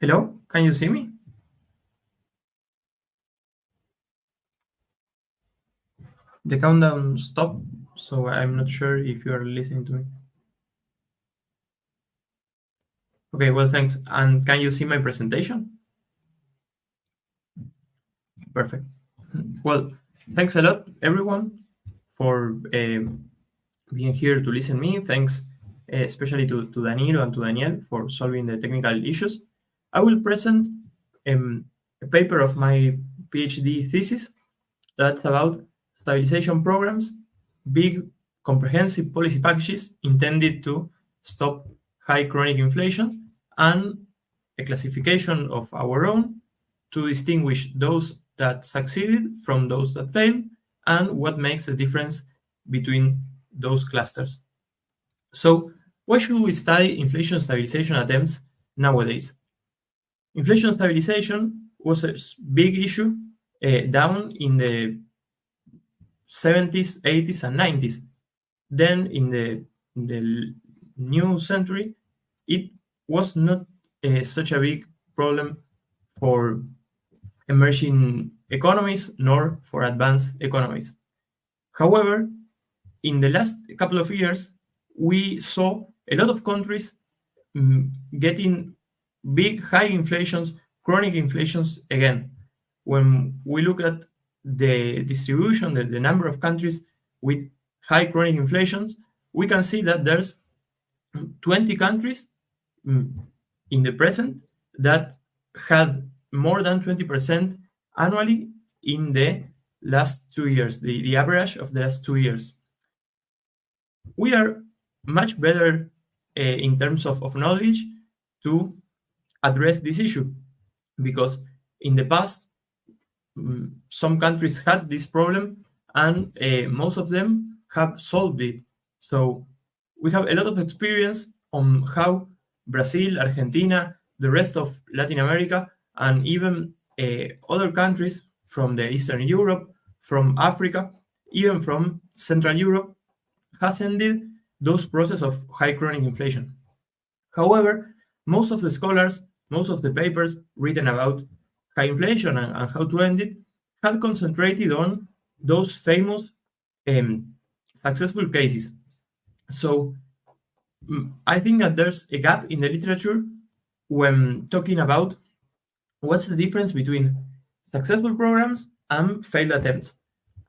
Hello, can you see me? The countdown stopped, so I'm not sure if you are listening to me. Okay, well, thanks. And can you see my presentation? Perfect. Well, thanks a lot, everyone, for being here to listen to me. Thanks especially to Danilo and to Daniel for solving the technical issues. I will present a paper of my PhD thesis that's about stabilization programs, big comprehensive policy packages intended to stop high chronic inflation, and a classification of our own to distinguish those that succeeded from those that failed, and what makes the difference between those clusters. So, why should we study inflation stabilization attempts nowadays? Inflation stabilization was a big issue down in the 70s, 80s, and 90s. Then in the new century, it was not such a big problem for emerging economies nor for advanced economies. However, in the last couple of years, we saw a lot of countries getting big, high inflations, chronic inflations again. When we look at the distribution, the number of countries with high chronic inflations, we can see that there's 20 countries in the present that had more than 20% annually in the last 2 years, the average of the last 2 years. We are much better in terms of knowledge to address this issue, because in the past, some countries had this problem and most of them have solved it. So we have a lot of experience on how Brazil, Argentina, the rest of Latin America, and even other countries from the Eastern Europe, from Africa, even from Central Europe, has ended those processes of high chronic inflation. However, most of the scholars, most of the papers written about high inflation and how to end it had concentrated on those famous successful cases. So I think that there's a gap in the literature when talking about what's the difference between successful programs and failed attempts.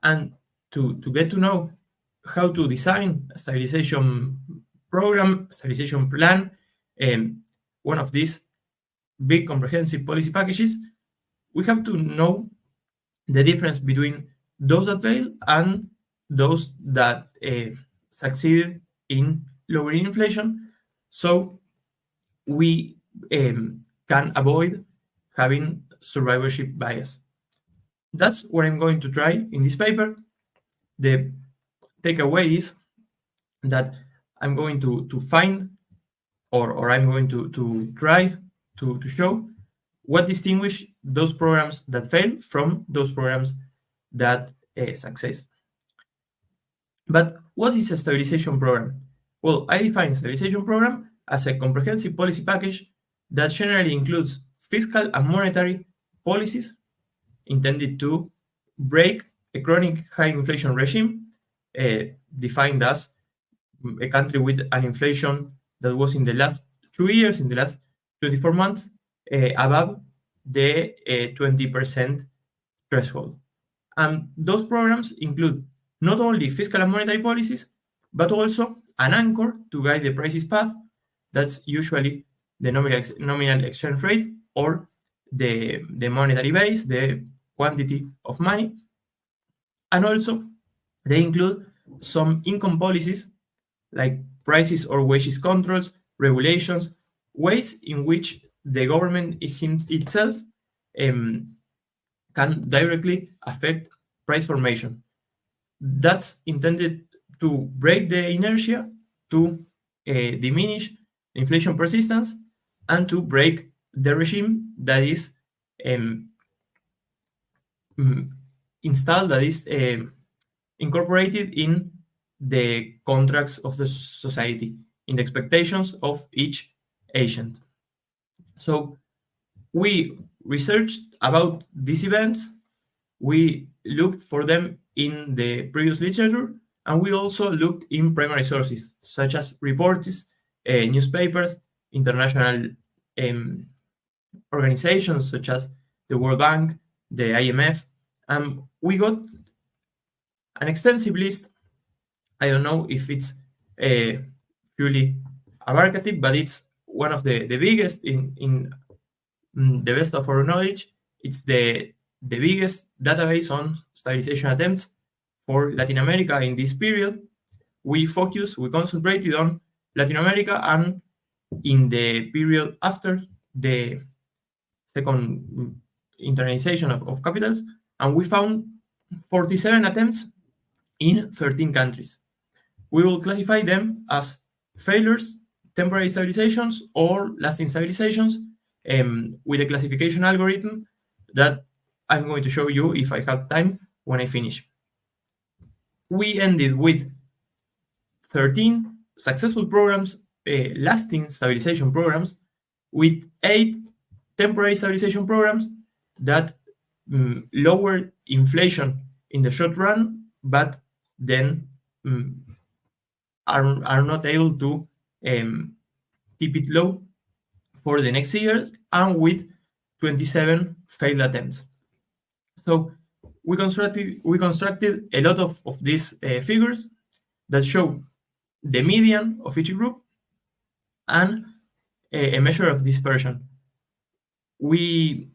And to get to know how to design a stabilization program, stabilization plan, one of these big comprehensive policy packages, we have to know the difference between those that fail and those that succeeded in lowering inflation, so we can avoid having survivorship bias. That's what I'm going to try in this paper. The takeaway is that I'm going to find, or I'm going to try to show what distinguish those programs that fail from those programs that succeed. But what is a stabilization program? Well, I define a stabilization program as a comprehensive policy package that generally includes fiscal and monetary policies intended to break a chronic high inflation regime, defined as a country with an inflation that was in the last 2 years, in the last 24 months, above the 20% threshold. And those programs include not only fiscal and monetary policies, but also an anchor to guide the prices path. That's usually the nominal exchange rate, or the monetary base, the quantity of money. And also, they include some income policies like prices or wages controls, regulations, ways in which the government itself can directly affect price formation. That's intended to break the inertia, to diminish inflation persistence, and to break the regime that is installed, that is incorporated in the contracts of the society, in the expectations of each agent. So We researched about these events. We looked for them in the previous literature, and we also looked in primary sources, such as reports, newspapers, international organizations such as the World Bank, the IMF, and we got an extensive list. I don't know if it's purely abarcative, but it's one of the biggest in the best of our knowledge. It's the biggest database on stabilization attempts for Latin America in this period. We concentrated on Latin America and in the period after the second internalization of capitals, and we found 47 attempts in 13 countries. We will classify them as failures, temporary stabilizations, or lasting stabilizations with a classification algorithm that I'm going to show you if I have time when I finish. We ended with 13 successful programs, lasting stabilization programs, with 8 temporary stabilization programs that lower inflation in the short run, but then are not able to keep it low for the next years, and with 27 failed attempts. So we constructed a lot of these figures that show the median of each group and a measure of dispersion. We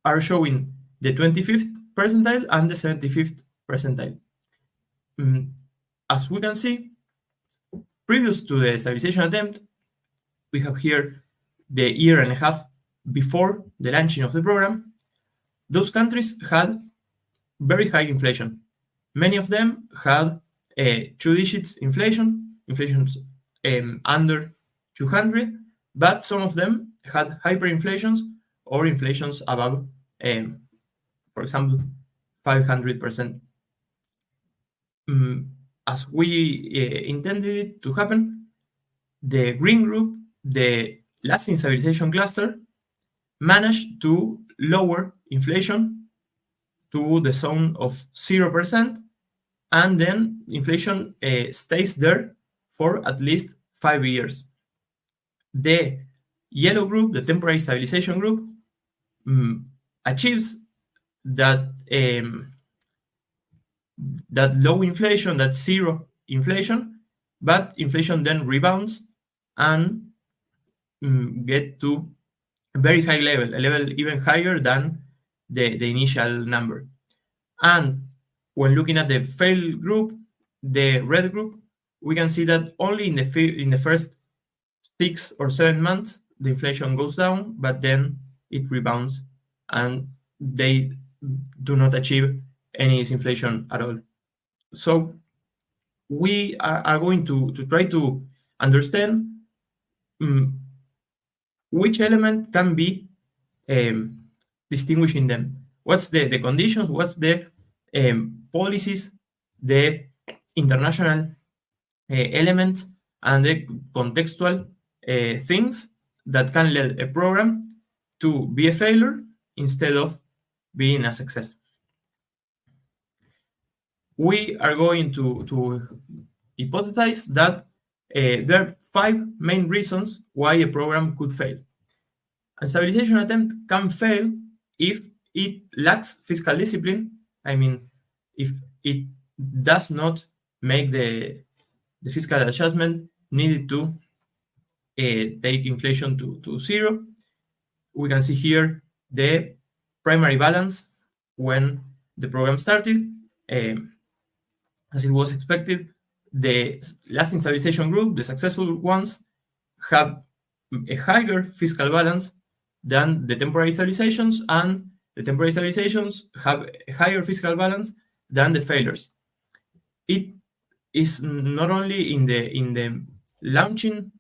are showing the 25th percentile and the 75th percentile. As we can see, previous to the stabilization attempt, we have here the year and a half before the launching of the program. Those countries had very high inflation. Many of them had 2 digits inflation, inflations under 200, but some of them had hyperinflations or inflations above, for example, 500%. As we intended it to happen, the green group, the lasting stabilization cluster, managed to lower inflation to the zone of 0%, and then inflation stays there for at least 5 years. The yellow group, the temporary stabilization group, achieves that low inflation, that 0 inflation, but inflation then rebounds and get to a very high level, a level even higher than the initial number. And when looking at the failed group, the red group, we can see that only in the first 6 or 7 months the inflation goes down, but then it rebounds and they do not achieve any disinflation at all. So we are going to try to understand which element can be distinguishing them. What's the conditions? What's the policies, the international elements, and the contextual things that can lead a program to be a failure instead of being a success. We are going to hypothesize that there are 5 main reasons why a program could fail. A stabilization attempt can fail if it lacks fiscal discipline. I mean, if it does not make the fiscal adjustment needed to take inflation to 0. We can see here the primary balance when the program started. As it was expected, the lasting stabilization group, the successful ones, have a higher fiscal balance than the temporary stabilizations, and the temporary stabilizations have a higher fiscal balance than the failures. It is not only in the launching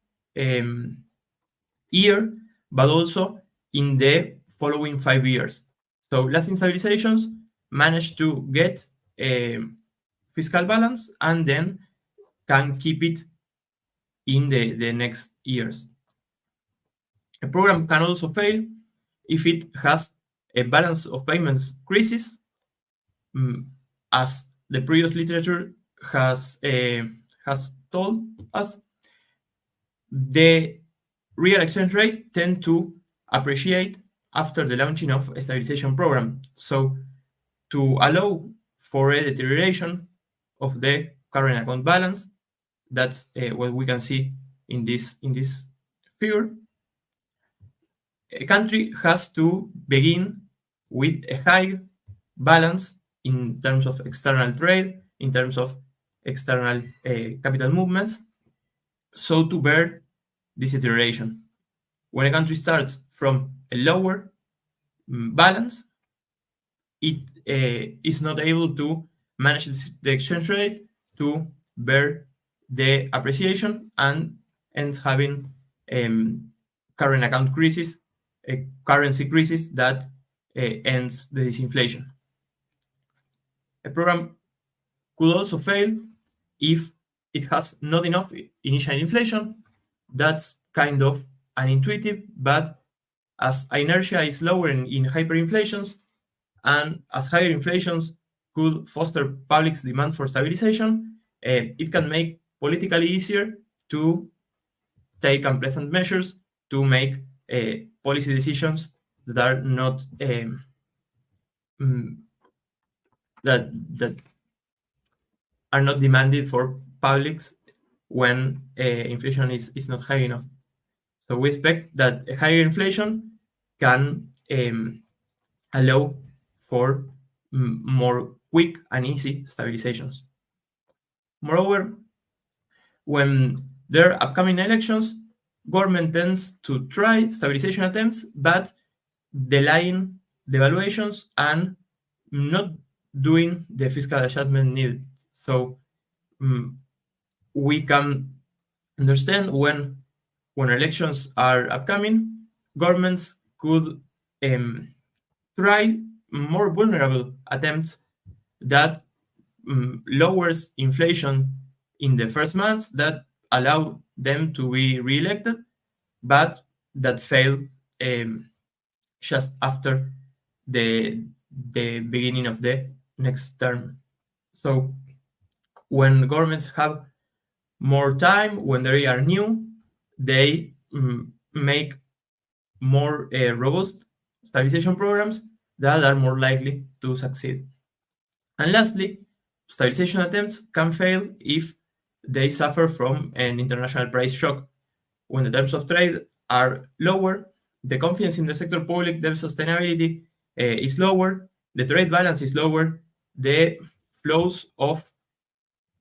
year, but also in the following 5 years. So lasting stabilizations manage to get a fiscal balance and then can keep it in the next years. A program can also fail if it has a balance of payments crisis, as the previous literature has told us, the real exchange rate tend to appreciate after the launching of a stabilization program. So to allow for a deterioration of the current account balance, that's what we can see in this figure. A country has to begin with a high balance in terms of external trade, in terms of external capital movements, so to bear this deterioration. When a country starts from a lower balance, it is not able to manage the exchange rate to bear the appreciation and ends having current account crisis, a currency crisis that ends the disinflation. A program could also fail if it has not enough initial inflation. That's kind of unintuitive, but as inertia is lower in hyperinflations, and as higher inflations could foster public's demand for stabilization, it can make politically easier to take unpleasant measures, to make policy decisions that are not that are not demanded for publics when inflation is not high enough. So we expect that a higher inflation can allow for more quick and easy stabilizations. Moreover, when there are upcoming elections, government tends to try stabilization attempts, but delaying devaluations and not doing the fiscal adjustment needed. So we can understand when elections are upcoming, governments could try more vulnerable attempts that lowers inflation in the first months, that allow them to be re-elected, but that fail just after the beginning of the next term. So when governments have more time, when they are new, they make more robust stabilization programs that are more likely to succeed. And lastly, stabilization attempts can fail if they suffer from an international price shock. When the terms of trade are lower, the confidence in the sector public debt sustainability is lower, the trade balance is lower, the flows of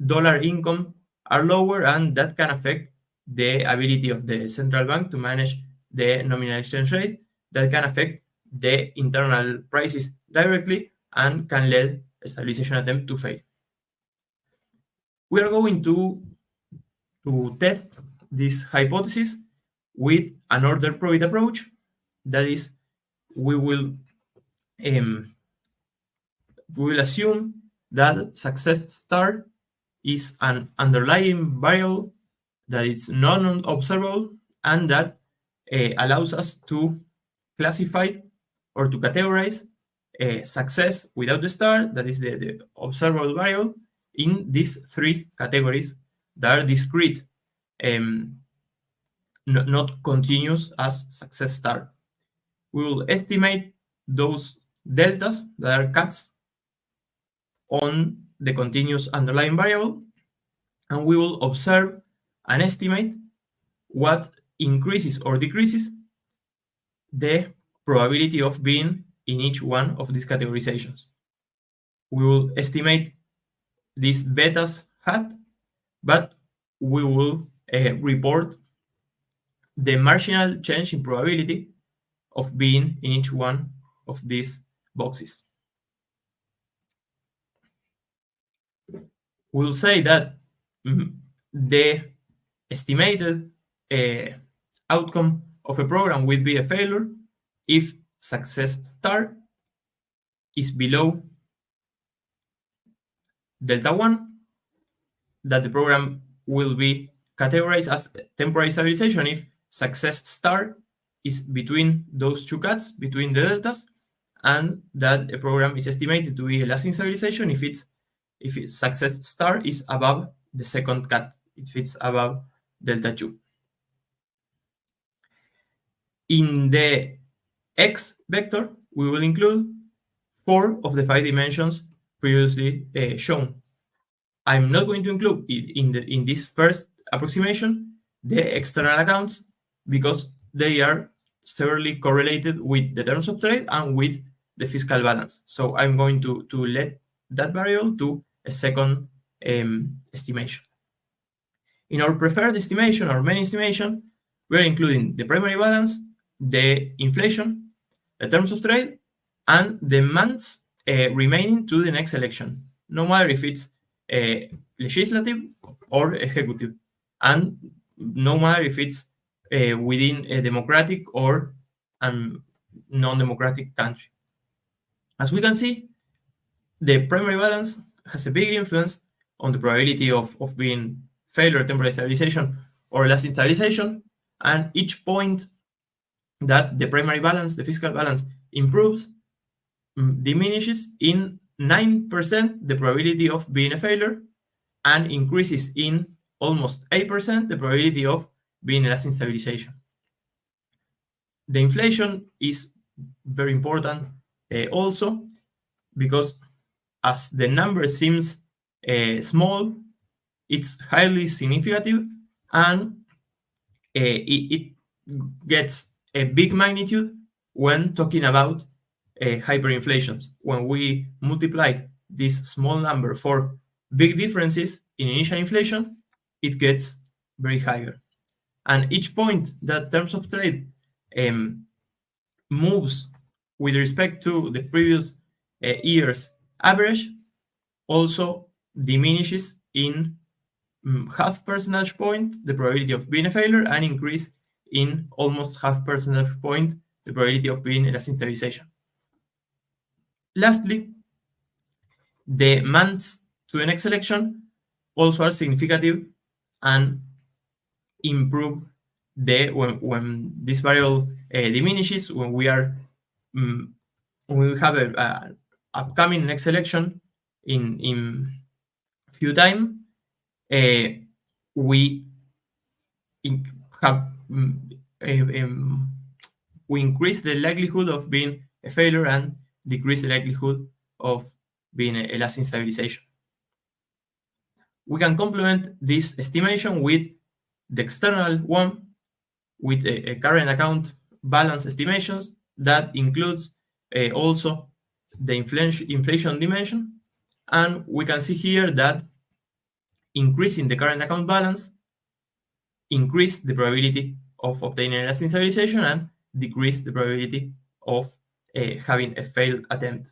dollar income are lower, and that can affect the ability of the central bank to manage the nominal exchange rate. That can affect the internal prices directly and can lead a stabilization attempt to fail. We are going to test this hypothesis with an order profit approach. That is, we will assume that success star is an underlying variable that is non-observable and that allows us to classify or to categorize success without the star, that is the observable variable, in these three categories that are discrete, not continuous as success star. We will estimate those deltas that are cuts on the continuous underlying variable, and we will observe and estimate what increases or decreases the probability of being in each one of these categorizations. We will estimate this betas hat, but we will report the marginal change in probability of being in each one of these boxes. We'll say that the estimated outcome of a program will be a failure if success star is below delta 1, that the program will be categorized as temporary stabilization if success star is between those two cuts, between the deltas, and that a program is estimated to be a lasting stabilization if its success star is above the second cut, if it's above delta 2. In the x vector, we will include 4 of the 5 dimensions previously shown. I'm not going to include in this first approximation the external accounts because they are severely correlated with the terms of trade and with the fiscal balance. So I'm going to let that variable to a second estimation. In our preferred estimation, our main estimation, we're including the primary balance, the inflation, the terms of trade, and the months remaining to the next election, no matter if it's legislative or executive, and no matter if it's within a democratic or non-democratic country. As we can see, the primary balance has a big influence on the probability of being failure, temporary stabilization, or lasting stabilization, and each point that the primary balance, the fiscal balance, improves, diminishes in 9% the probability of being a failure, and increases in almost 8% the probability of being a lasting stabilization. The inflation is very important also because as the number seems small, it's highly significant, and it gets a big magnitude when talking about hyperinflations. When we multiply this small number for big differences in initial inflation, it gets very higher. And each point that terms of trade moves with respect to the previous year's average also diminishes in half percentage point the probability of being a failure, and increase in almost half percentage point the probability of being a lasting stabilization. Lastly, the months to the next election also are significant and improve when this variable diminishes, when we are when we have a upcoming next election in few time, we have we increase the likelihood of being a failure and decrease the likelihood of being a lasting stabilization. We can complement this estimation with the external one, with a current account balance estimations that includes also the inflation dimension. And we can see here that increasing the current account balance increase the probability of obtaining a lasting stabilization and decrease the probability of having a failed attempt.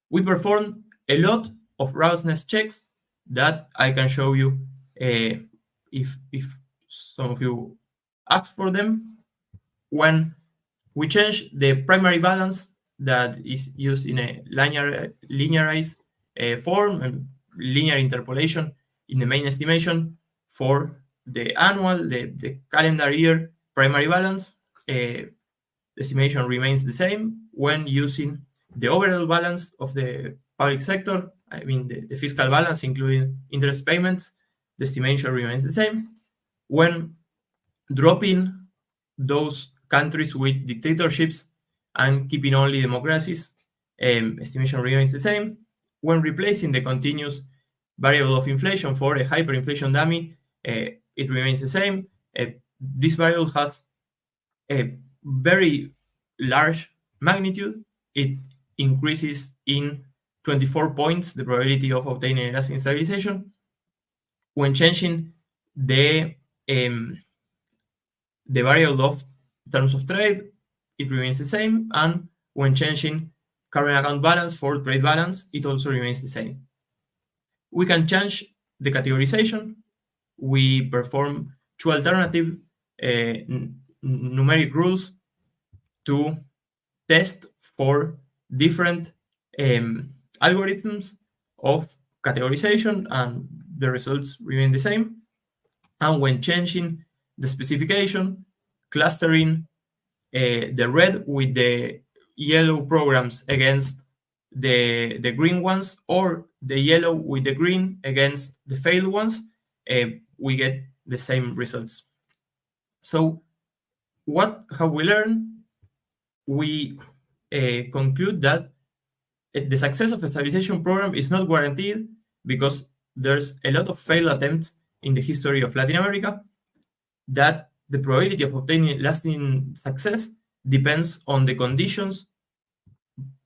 We performed a lot of robustness checks that I can show you if some of you ask for them. When we change the primary balance that is used in a linearized form and linear interpolation in the main estimation for the annual, the calendar year primary balance, the estimation remains the same. When using the overall balance of the public sector, I mean the fiscal balance including interest payments, the estimation remains the same. When dropping those countries with dictatorships and keeping only democracies, estimation remains the same. When replacing the continuous variable of inflation for a hyperinflation dummy, it remains the same. This variable has a very large magnitude. It increases in 24 points the probability of obtaining a lasting stabilization. When changing the variable of terms of trade, it remains the same. And when changing current account balance for trade balance, it also remains the same. We can change the categorization. We perform two alternative numeric rules to test for different algorithms of categorization, and the results remain the same. And when changing the specification, clustering the red with the yellow programs against the green ones, or the yellow with the green against the failed ones, we get the same results. So what have we learned? We conclude that the success of a stabilization program is not guaranteed because there's a lot of failed attempts in the history of Latin America, that the probability of obtaining lasting success depends on the conditions,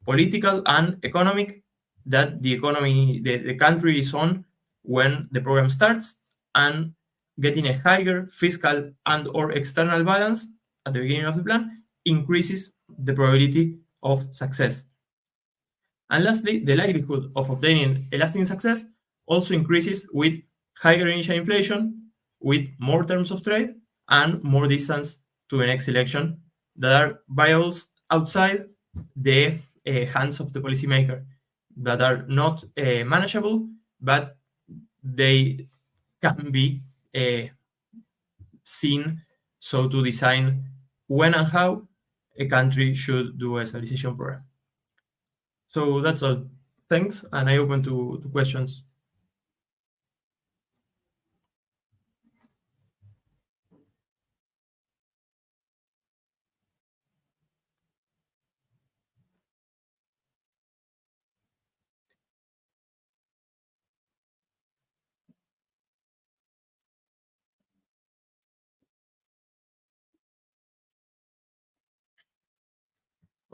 political and economic, that the country is on when the program starts, and getting a higher fiscal and or external balance at the beginning of the plan increases the probability of success. And lastly, the likelihood of obtaining a lasting success also increases with higher initial inflation, with more terms of trade, and more distance to the next election, that are variables outside the hands of the policymaker, that are not manageable, but they can be seen, so to design when and how a country should do a stabilization program. So that's all. Thanks, and I open to questions.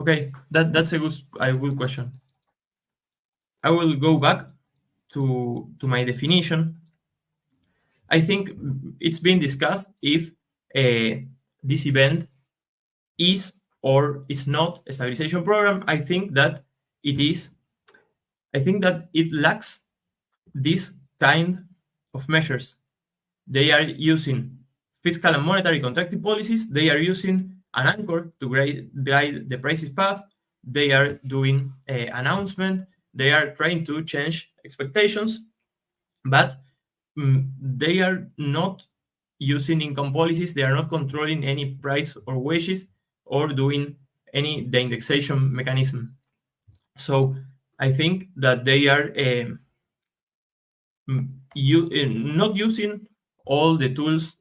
Okay, that's a good question. I will go back to my definition. I think it's been discussed if this event is or is not a stabilization program. I think that it is. I think that it lacks this kind of measures. They are using fiscal and monetary contractive policies. They are using an anchor to guide the prices path. They are doing an announcement. They are trying to change expectations, but they are not using income policies. They are not controlling any price or wages or doing any the indexation mechanism. So I think that they are not using all the tools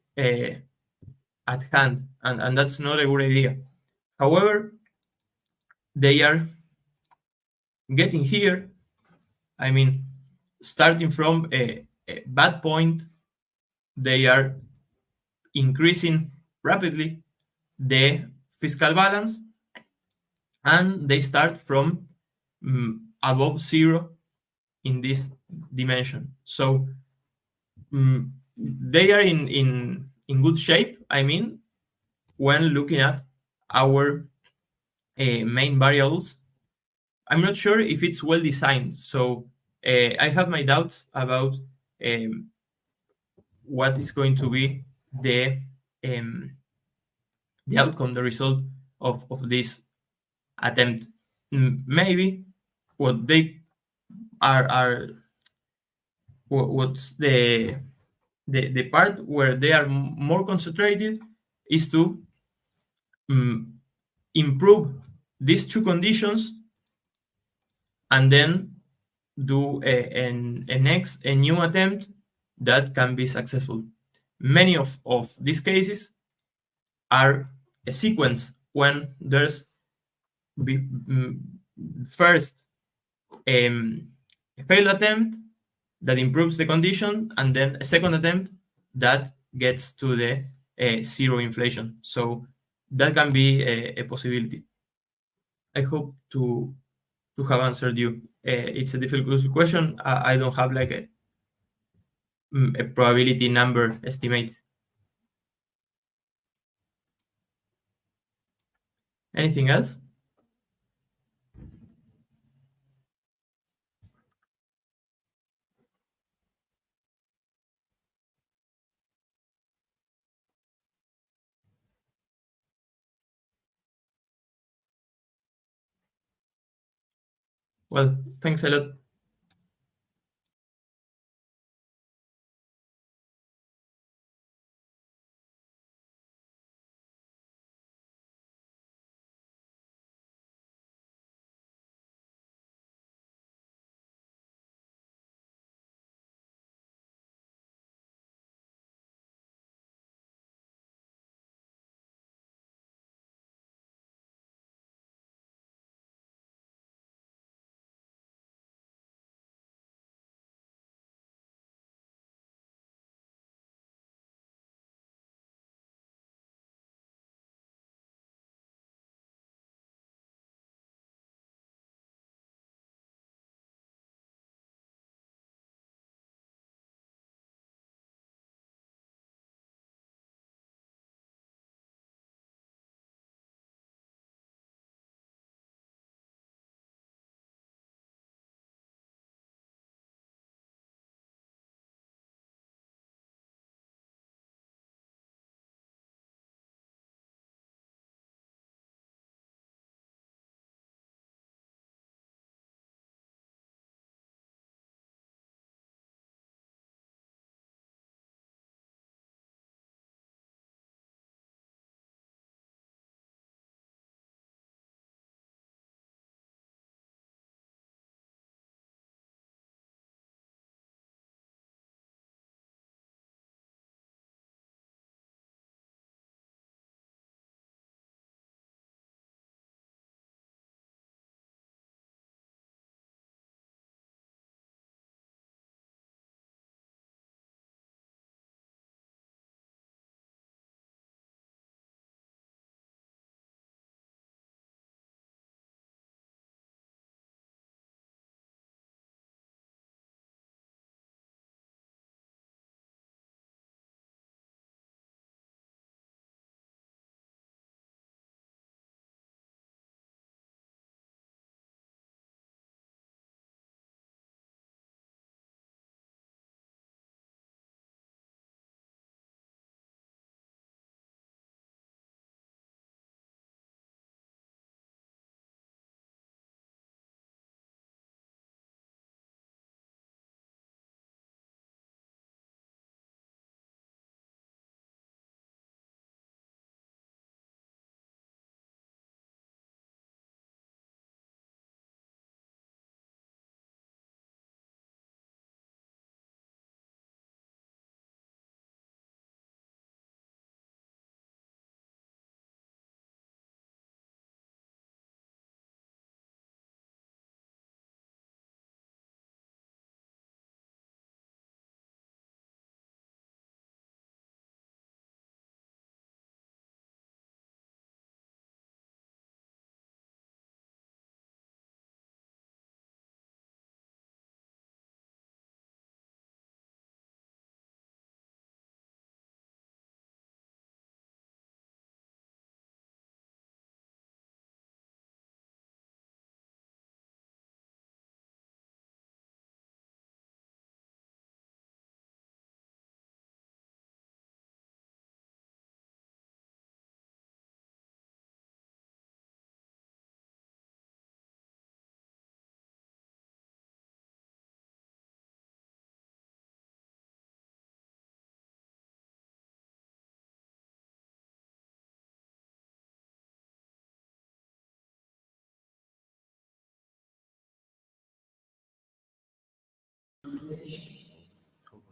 at hand, and that's not a good idea. However, they are getting here. I mean, starting from a bad point, they are increasing rapidly the fiscal balance, and they start from above zero in this dimension. So they are in good shape. I mean, when looking at our main variables, I'm not sure if it's well designed. So I have my doubts about what is going to be um, the outcome, the result of this attempt. Maybe what they are what's the part where they are more concentrated is to improve these two conditions and then do a new attempt that can be successful. Many of these cases are a sequence when there's first a failed attempt that improves the condition, and then a second attempt that gets to the zero inflation. So that can be a possibility. I hope to have answered you. It's a difficult question. I don't have like a probability number estimate. Anything else? Well, thanks a lot.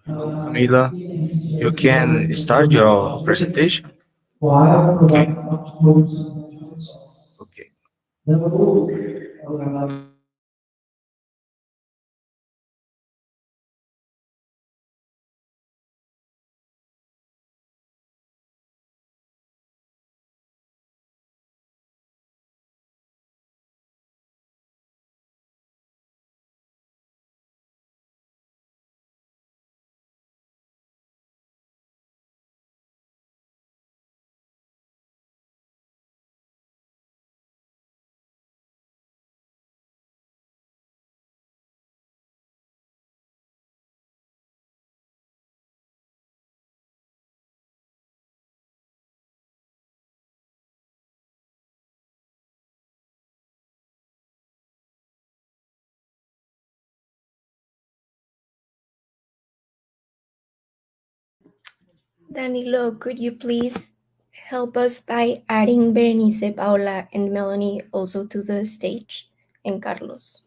Hello, Camila. You can start your presentation. Okay. Okay. Danilo, could you please help us by adding Berenice, Paula, and Melanie also to the stage, and Carlos?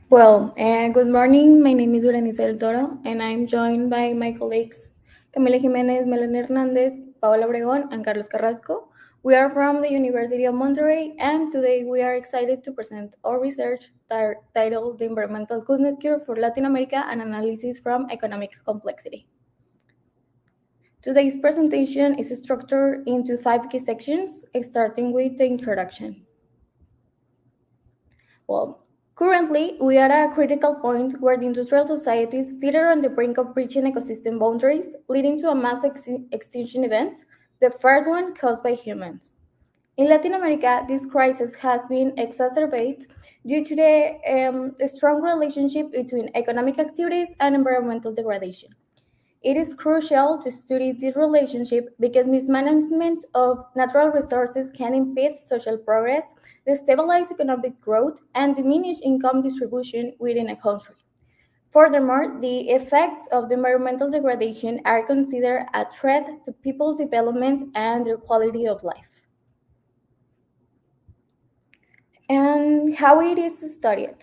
Good morning. My name is Berenice del Toro, and I'm joined by my colleagues Camila Jimenez, Melanie Hernandez, Paola Obregón, and Carlos Carrasco. We are from the University of Monterrey, and today we are excited to present our research titled The Environmental Kuznets Cure for Latin America, an Analysis from Economic Complexity. Today's presentation is structured into 5 key sections, starting with the introduction. Currently, we are at a critical point where the industrial societies teeter on the brink of breaching ecosystem boundaries, leading to a mass extinction event, the first one caused by humans. In Latin America, this crisis has been exacerbated due to the strong relationship between economic activities and environmental degradation. It is crucial to study this relationship because mismanagement of natural resources can impede social progress, destabilize economic growth, and diminish income distribution within a country. Furthermore, the effects of the environmental degradation are considered a threat to people's development and their quality of life. And how it is studied.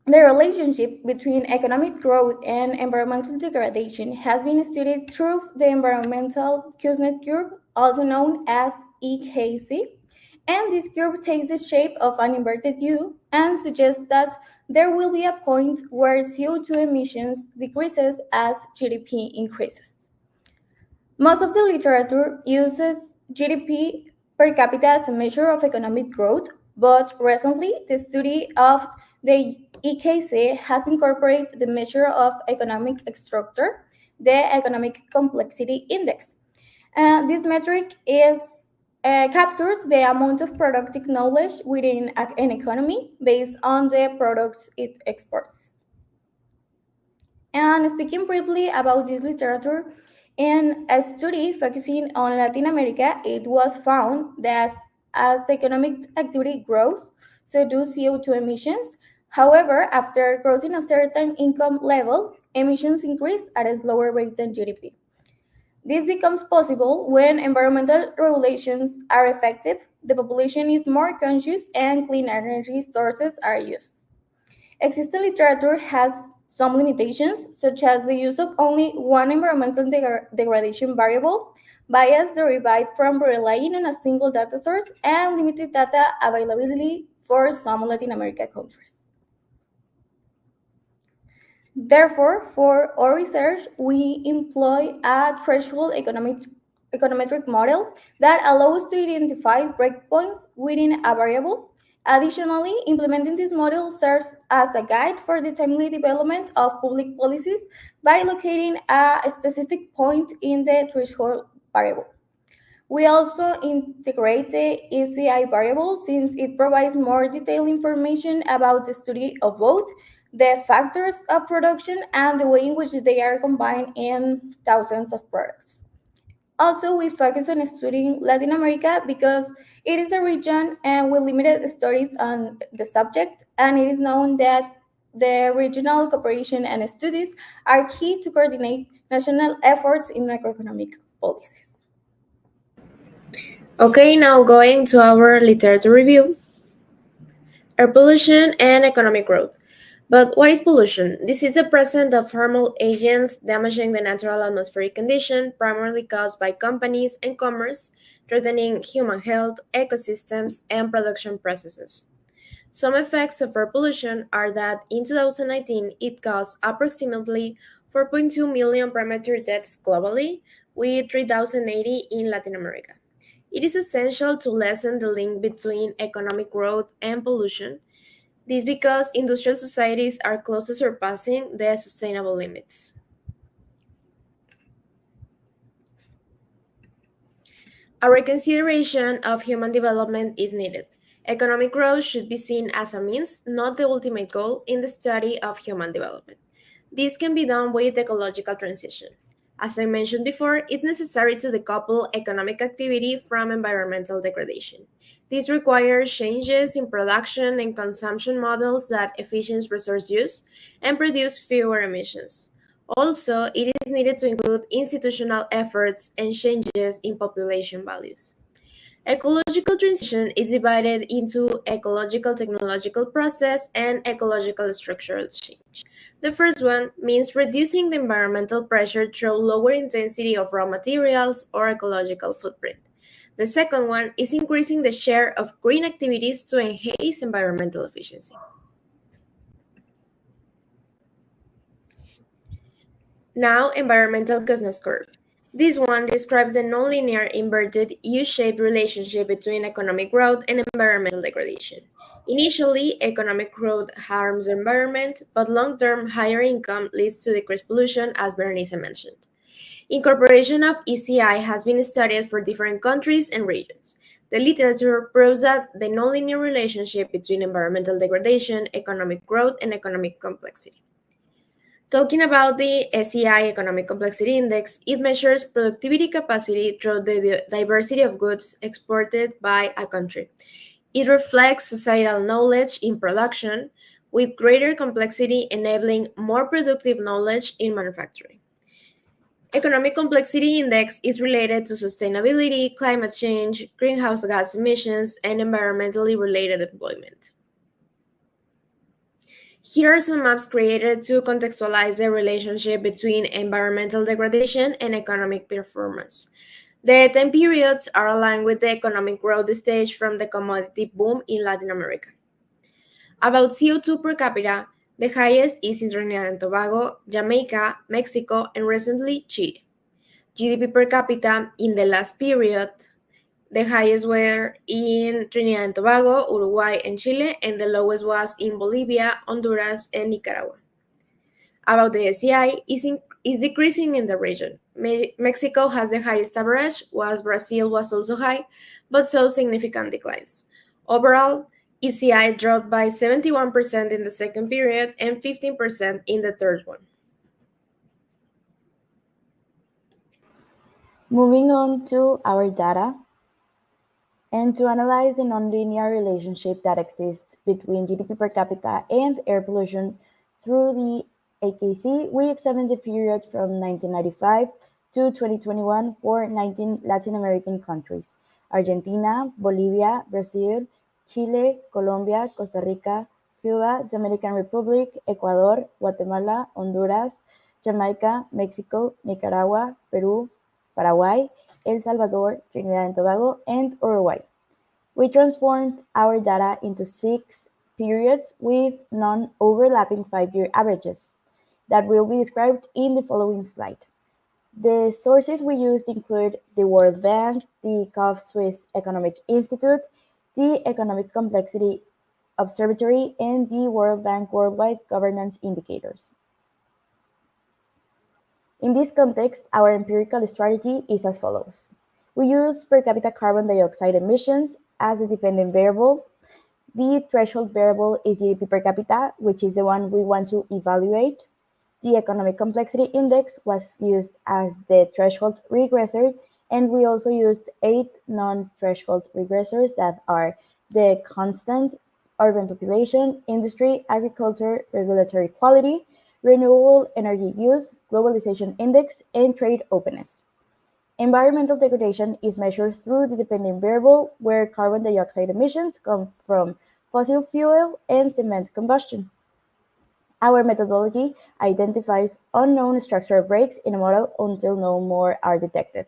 The relationship between economic growth and environmental degradation has been studied through the environmental Kuznets curve, also known as EKC, and this curve takes the shape of an inverted U and suggests that there will be a point where CO2 emissions decreases as GDP increases. Most of the literature uses GDP per capita as a measure of economic growth, but recently the study of the EKC has incorporated the measure of economic structure, the Economic Complexity Index. This metric captures the amount of productive knowledge within an economy based on the products it exports. And speaking briefly about this literature, in a study focusing on Latin America, it was found that as economic activity grows, so do CO2 emissions. However, after crossing a certain income level, emissions increase at a slower rate than GDP. This becomes possible when environmental regulations are effective, the population is more conscious, and clean energy sources are used. Existing literature has some limitations, such as the use of only one environmental degradation variable, bias derived from relying on a single data source, and limited data availability for some Latin American countries. Therefore, for our research, we employ a threshold econometric model that allows to identify breakpoints within a variable. Additionally, implementing this model serves as a guide for the timely development of public policies by locating a specific point in the threshold variable. We also integrate the ECI variable since it provides more detailed information about the study of both the factors of production, and the way in which they are combined in thousands of products. Also, we focus on studying Latin America because it is a region and with limited studies on the subject, and it is known that the regional cooperation and studies are key to coordinate national efforts in macroeconomic policies. Okay, now going to our literature review. Air pollution and economic growth. But what is pollution? This is the presence of harmful agents damaging the natural atmospheric condition, primarily caused by companies and commerce, threatening human health, ecosystems, and production processes. Some effects of air pollution are that in 2019 it caused approximately 4.2 million premature deaths globally, with 3,080 in Latin America. It is essential to lessen the link between economic growth and pollution. This because industrial societies are close to surpassing the sustainable limits. A reconsideration of human development is needed. Economic growth should be seen as a means, not the ultimate goal, in the study of human development. This can be done with ecological transition. As I mentioned before, it's necessary to decouple economic activity from environmental degradation. This requires changes in production and consumption models that efficient resource use and produce fewer emissions. Also, it is needed to include institutional efforts and changes in population values. Ecological transition is divided into ecological technological process and ecological structural change. The first one means reducing the environmental pressure through lower intensity of raw materials or ecological footprint. The second one is increasing the share of green activities to enhance environmental efficiency. Now, environmental Kuznets curve. This one describes the nonlinear inverted U-shaped relationship between economic growth and environmental degradation. Initially, economic growth harms the environment, but long-term higher income leads to decreased pollution, as Berenice mentioned. Incorporation of ECI has been studied for different countries and regions. The literature proves that the nonlinear relationship between environmental degradation, economic growth, and economic complexity. Talking about the SEI Economic Complexity Index, it measures productivity capacity through the diversity of goods exported by a country. It reflects societal knowledge in production, with greater complexity enabling more productive knowledge in manufacturing. Economic Complexity Index is related to sustainability, climate change, greenhouse gas emissions, and environmentally related employment. Here are some maps created to contextualize the relationship between environmental degradation and economic performance. The 10 periods are aligned with the economic growth stage from the commodity boom in Latin America. About CO2 per capita, the highest is in Trinidad and Tobago, Jamaica, Mexico, and recently Chile. GDP per capita in the last period, the highest were in Trinidad and Tobago, Uruguay, and Chile, and the lowest was in Bolivia, Honduras, and Nicaragua. About the SEI, is decreasing in the region. Mexico has the highest average, whilst Brazil was also high, but saw significant declines. Overall, ECI dropped by 71% in the second period and 15% in the third one. Moving on to our data, and to analyze the nonlinear relationship that exists between GDP per capita and air pollution through the AKC, we examined the period from 1995 to 2021 for 19 Latin American countries: Argentina, Bolivia, Brazil, Chile, Colombia, Costa Rica, Cuba, Dominican Republic, Ecuador, Guatemala, Honduras, Jamaica, Mexico, Nicaragua, Peru, Paraguay, El Salvador, Trinidad and Tobago, and Uruguay. We transformed our data into 6 periods with non-overlapping 5-year averages that will be described in the following slide. The sources we used include the World Bank, the KOF Swiss Economic Institute, the Economic Complexity Observatory, and the World Bank Worldwide Governance Indicators. In this context, our empirical strategy is as follows. We use per capita carbon dioxide emissions as a dependent variable. The threshold variable is GDP per capita, which is the one we want to evaluate. The economic complexity index was used as the threshold regressor, and we also used 8 non-threshold regressors that are the constant, urban population, industry, agriculture, regulatory quality, renewable energy use, globalization index, and trade openness. Environmental degradation is measured through the dependent variable, where carbon dioxide emissions come from fossil fuel and cement combustion. Our methodology identifies unknown structural breaks in a model until no more are detected.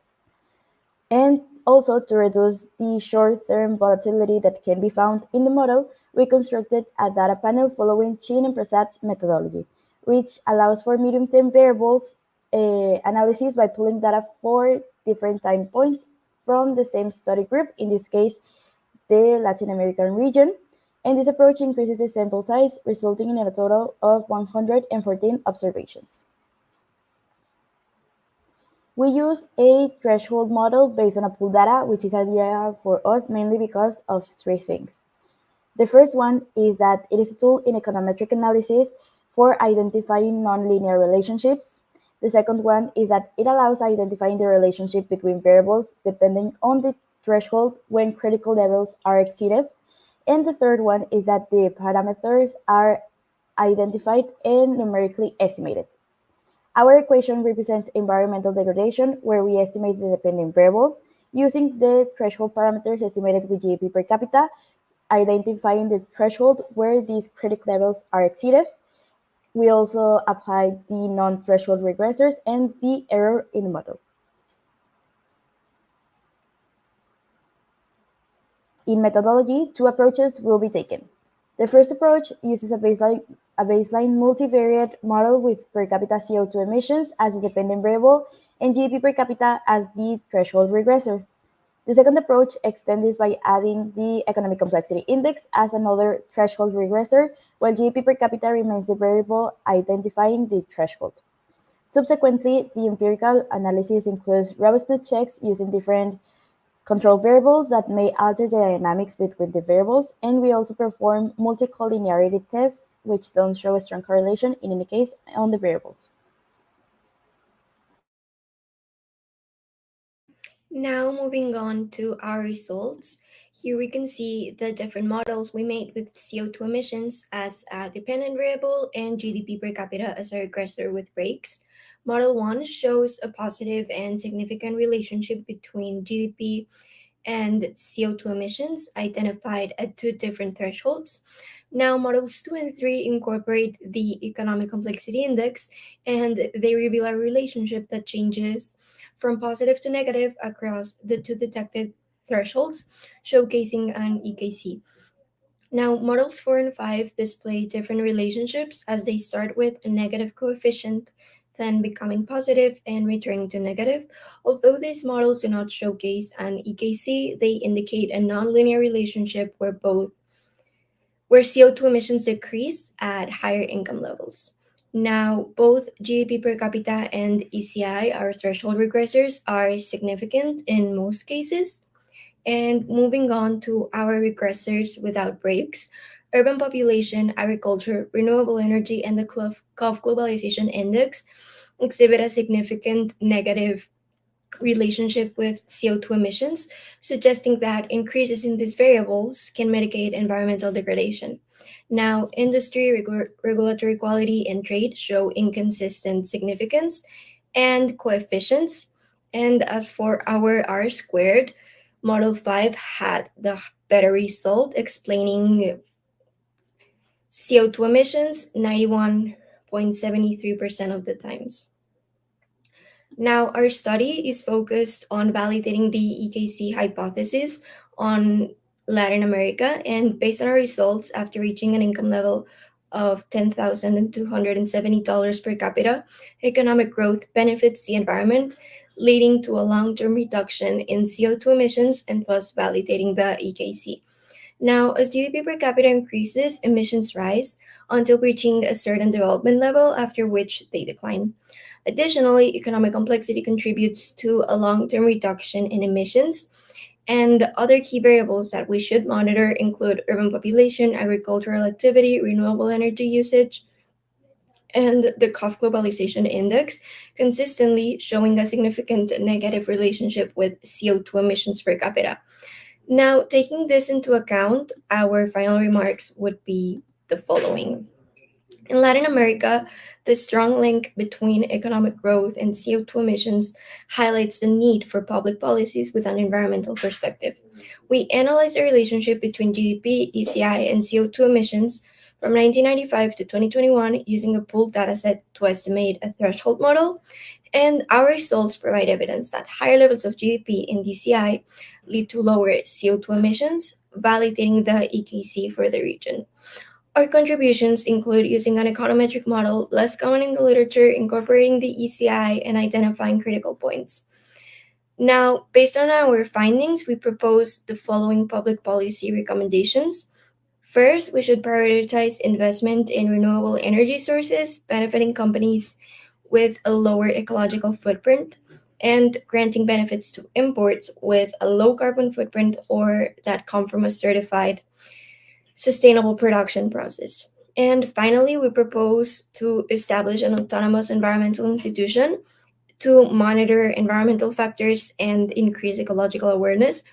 And also, to reduce the short-term volatility that can be found in the model, we constructed a data panel following Chin and Prasad's methodology, which allows for medium-term variables analysis by pulling data for different time points from the same study group, in this case, the Latin American region. And this approach increases the sample size, resulting in a total of 114 observations. We use a threshold model based on a pool data, which is ideal for us mainly because of 3 things. The first one is that it is a tool in econometric analysis for identifying nonlinear relationships. The second one is that it allows identifying the relationship between variables depending on the threshold when critical levels are exceeded. And the third one is that the parameters are identified and numerically estimated. Our equation represents environmental degradation, where we estimate the dependent variable using the threshold parameters estimated with GDP per capita, identifying the threshold where these critical levels are exceeded. We also apply the non-threshold regressors and the error in the model. In methodology, 2 approaches will be taken. The first approach uses a baseline multivariate model with per capita CO2 emissions as a dependent variable and GDP per capita as the threshold regressor. The second approach extends this by adding the economic complexity index as another threshold regressor, while GDP per capita remains the variable identifying the threshold. Subsequently, the empirical analysis includes robustness checks using different control variables that may alter the dynamics between the variables, and we also perform multicollinearity tests, which don't show a strong correlation in any case on the variables. Now moving on to our results. Here we can see the different models we made with CO2 emissions as a dependent variable and GDP per capita as a regressor with breaks. Model 1 shows a positive and significant relationship between GDP and CO2 emissions identified at 2 different thresholds. Now, models 2 and 3 incorporate the economic complexity index, and they reveal a relationship that changes from positive to negative across the 2 detected thresholds, showcasing an EKC. Now, models 4 and 5 display different relationships as they start with a negative coefficient, then becoming positive and returning to negative. Although these models do not showcase an EKC, they indicate a nonlinear relationship where CO2 emissions decrease at higher income levels. Now, both GDP per capita and ECI, our threshold regressors, are significant in most cases. And moving on to our regressors without breaks, urban population, agriculture, renewable energy, and the COF globalization index exhibit a significant negative relationship with CO2 emissions, suggesting that increases in these variables can mitigate environmental degradation. Now, industry, regulatory quality, and trade show inconsistent significance and coefficients. And as for our R squared, Model 5 had the better result, explaining CO2 emissions 91.73% of the times. Now, our study is focused on validating the EKC hypothesis on Latin America, and based on our results, after reaching an income level of $10,270 per capita, economic growth benefits the environment, leading to a long-term reduction in CO2 emissions and thus validating the EKC. Now, as GDP per capita increases, emissions rise until reaching a certain development level, after which they decline. Additionally, economic complexity contributes to a long-term reduction in emissions, And other key variables that we should monitor include urban population, agricultural activity, renewable energy usage, and the cost globalization index, consistently showing a significant negative relationship with CO2 emissions per capita. Now, taking this into account, our final remarks would be the following. In Latin America, the strong link between economic growth and CO2 emissions highlights the need for public policies with an environmental perspective. We analyzed the relationship between GDP, ECI, and CO2 emissions from 1995 to 2021 using a pooled dataset to estimate a threshold model, and our results provide evidence that higher levels of GDP and DCI lead to lower CO2 emissions, validating the EKC for the region. Our contributions include using an econometric model, less common in the literature, incorporating the ECI, and identifying critical points. Now, based on our findings, we propose the following public policy recommendations. First, we should prioritize investment in renewable energy sources, benefiting companies with a lower ecological footprint, and granting benefits to imports with a low carbon footprint or that come from a certified sustainable production process. And finally, we propose to establish an autonomous environmental institution to monitor environmental factors and increase ecological awareness,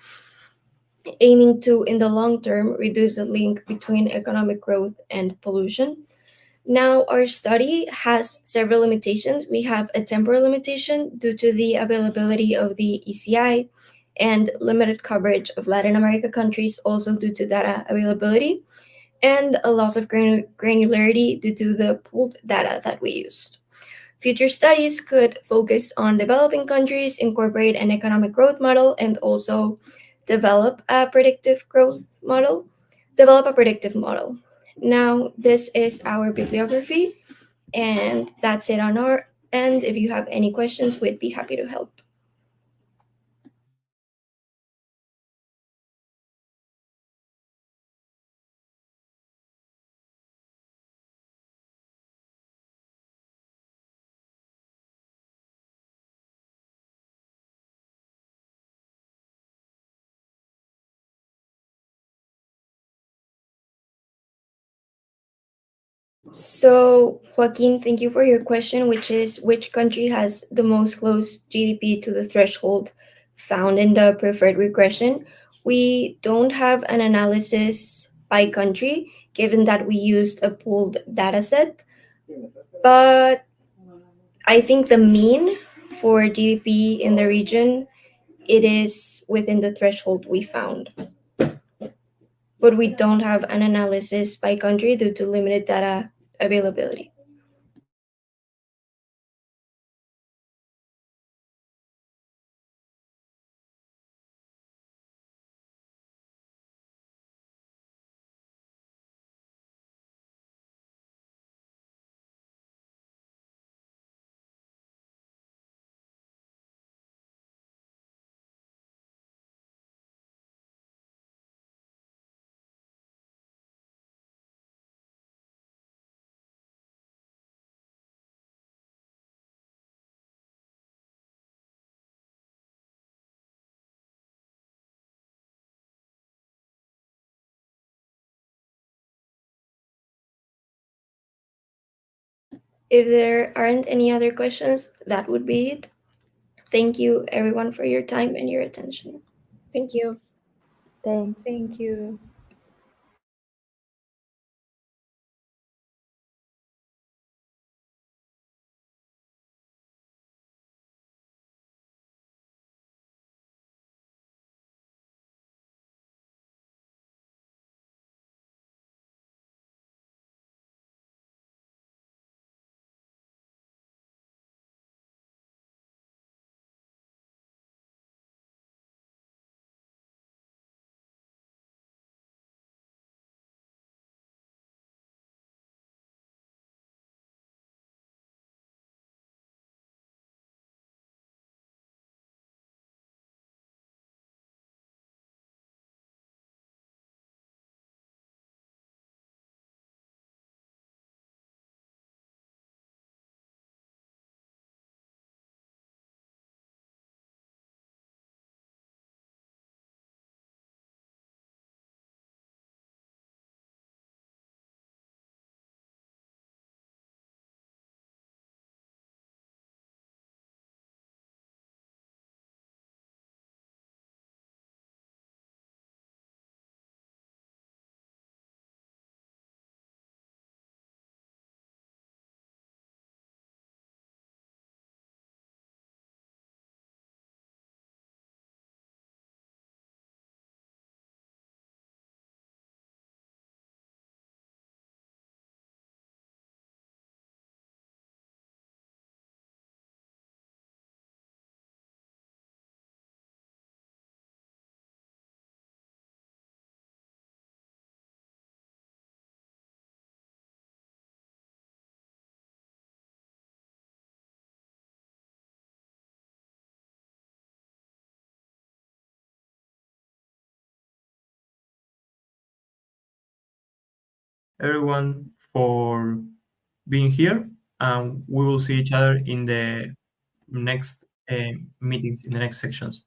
aiming to, in the long term, reduce the link between economic growth and pollution. Now, our study has several limitations. We have a temporal limitation due to the availability of the ECI and limited coverage of Latin America countries, also due to data availability, and a loss of granularity due to the pooled data that we used. Future studies could focus on developing countries, incorporate an economic growth model, and also develop a predictive model. Now, this is our bibliography, and that's it on our end. If you have any questions, we'd be happy to help. So, Joaquin, thank you for your question, which is which country has the most close GDP to the threshold found in the preferred regression? We don't have an analysis by country, given that we used a pooled data set, but I think the mean for GDP in the region, it is within the threshold we found. But we don't have an analysis by country due to limited data availability. If there aren't any other questions, that would be it. Thank you, everyone, for your time and your attention. Thank you. Thanks. Thank you. everyone for being here, and we will see each other in the next meetings, in the next sections.